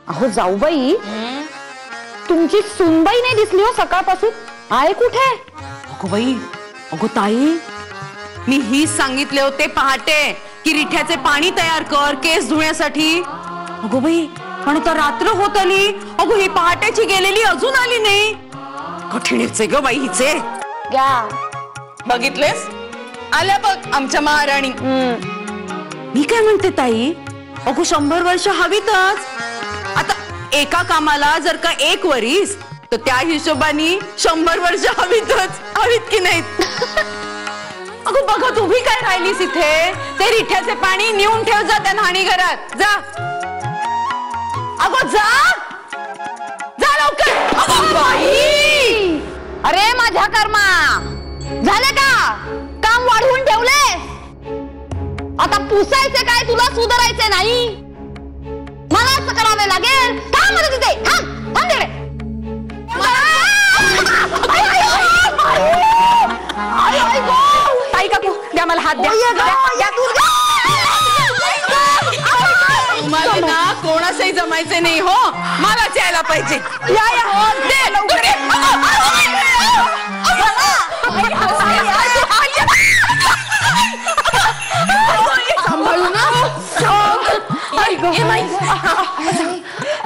अहो जाऊबाई, तुमची सुनबाई नाही दिसली हो सकाळपासून. आहे कुठे? अगो बाई, अगो ताई, मी ही सांगितले होते पहाटे की रिठ्याचे पाणी तयार कर केस धुण्यासाठी. अगो बाई, पण आता रात्र होत आली. अगो ही पहाटेची गेलेली अजून आली नाही. कठीणचे ग बाई हिचे. बघितलेस, आल्या बघ आमच्या महाराणी. मी काय म्हणते ताई, अगो 100 वर्ष हवीतच. आता एका कामाला जर का 1 वरीस, तर त्या हिशोबाने 100 वर्ष हवीत की नाहीत? अगो बघत उभी काय राहिलीस इथे? ते रिठ्याचे पाणी नेऊन ठेव जा त्या न्हाणी घरात. जा अगो, जा जा लवकर. अगो बाई, अरे माझ्या कर्मा, झाले का काम वाढवून ठेवले? आता पुसायचे काय, तुला सुधारायचे नाही? मला असं करावे लागेल. थांब मला तिथे, थांब थांब तिकडे. ताई काकू, द्या मला हात द्या. तुम्हाला ना कोणासही जमायचे नाही हो, मलाच यायला पाहिजे. या या, दे लवकर.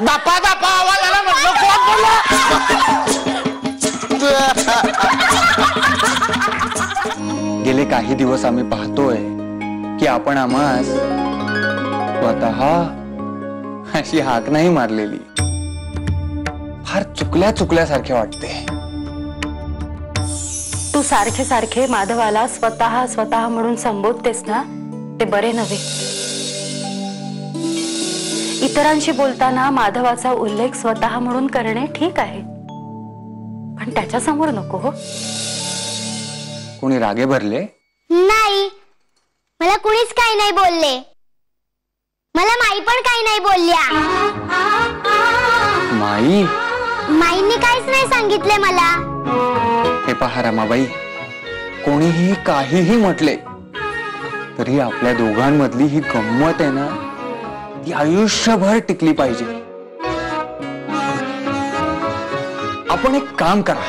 दापा दापा आवाज आला म्हटलं, कोण बोलला? गेले काही दिवस आम्ही पाहतोय की आपण आम्हास स्वतः अशी हाक नाही मारलेली. फार चुकल्यासारखे वाटते. तू सारखे सारखे माधवाला स्वतः स्वतः म्हणून संबोधतेस ना, ते बरे नव्हे. इतरांशी बोलताना माधवाचा उल्लेख स्वतः म्हणून करणे ठीक आहे, पण त्याच्या समोर नको हो. कोणी रागे भरले? नाही, मला कुणीच काही नाही बोलले. मला माई पण काही नाही बोलल्या. माई? माईंनी काहीच नाही सांगितले मला. हे पहा रमाबाई, कोणीही काहीही म्हटले तरी आपल्या दोघांमधली ही गंमत आहे ना, ती आयुष्यभर टिकली पाहिजे. आपण एक काम करा,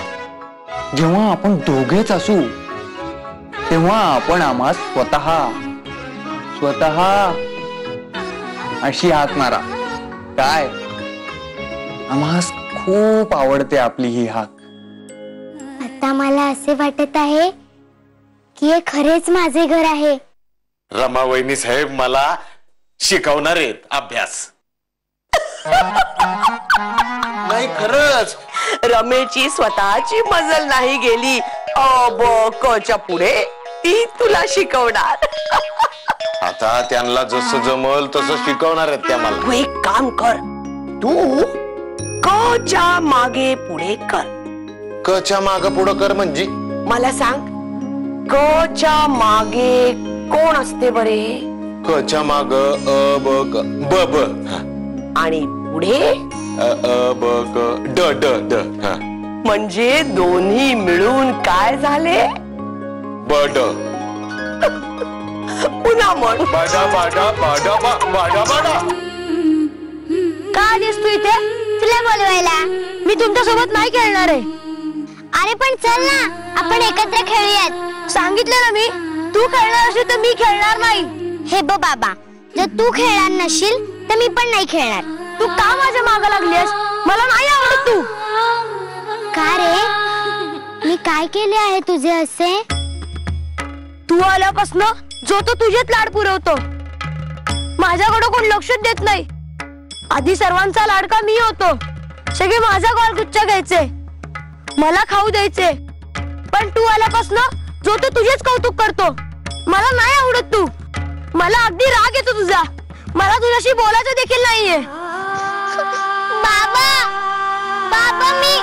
जेव्हा आपण दोघेच असू तेव्हा आपण आम्हा स्वतः अशी हाक मारा. काय, आम्हास खूप आवडते आपली ही हाक. आता मला असे वाटत आहे की हे खरेच माझे घर आहे. रमावहिनी साहेब मला शिकवणार आहेत अभ्यास. नाही खरंच, रमेशची स्वतःची मजल नाही गेली. अब कच्या पुढे ती तुला शिकवणार. आता त्यांना जसं जमल तसं शिकवणार आहेत त्या मला. तू एक काम कर, तू कच्या मागे पुढे कर. कच्या माग पुढं कर म्हणजे? मला सांग, कच्या मागे कोण असते बरे? कच्या माग अ ब क ब ब आणि पुढे अ ब क ड ड ड. म्हणजे दोन्ही मिळून काय झाले? बड. पुन्हा म्हण. बाडा बाडा बाडा बाडा बाडा. का आलीस तू इथे? तुला बोलवायला. मी तुमच्या सोबत नाही खेळणार आहे. अरे पण चल ना, आपण एकत्र खेळूयात. सांगितलं ना मी, तू खेळणार असेल तर मी खेळणार नाही. हे बघ बाबा, जर तू खेळणार नशील तर मी पण नाही खेळणार. तू का माझ्या मागे लागलीस? मला नाही आवडत तू. का रे, मी काय केले आहे तुझे असे? तू आल्यापासून जो तो तुझेच लाड पुरवतो. माझ्याकडे कोण लक्ष देत नाही. आधी सर्वांचा लाडका मी होतो. सगळे माझा गोळगुच्चा घ्यायचे, मला खाऊ द्यायचे. पण तू आल्यापासून जो तो तुझेच कौतुक करतो. मला नाही आवडत तू. मला अगदी राग येतो तुझा. मला तुझ्याशी बोलायचं देखील नाहीये. बाबा, बाबा मी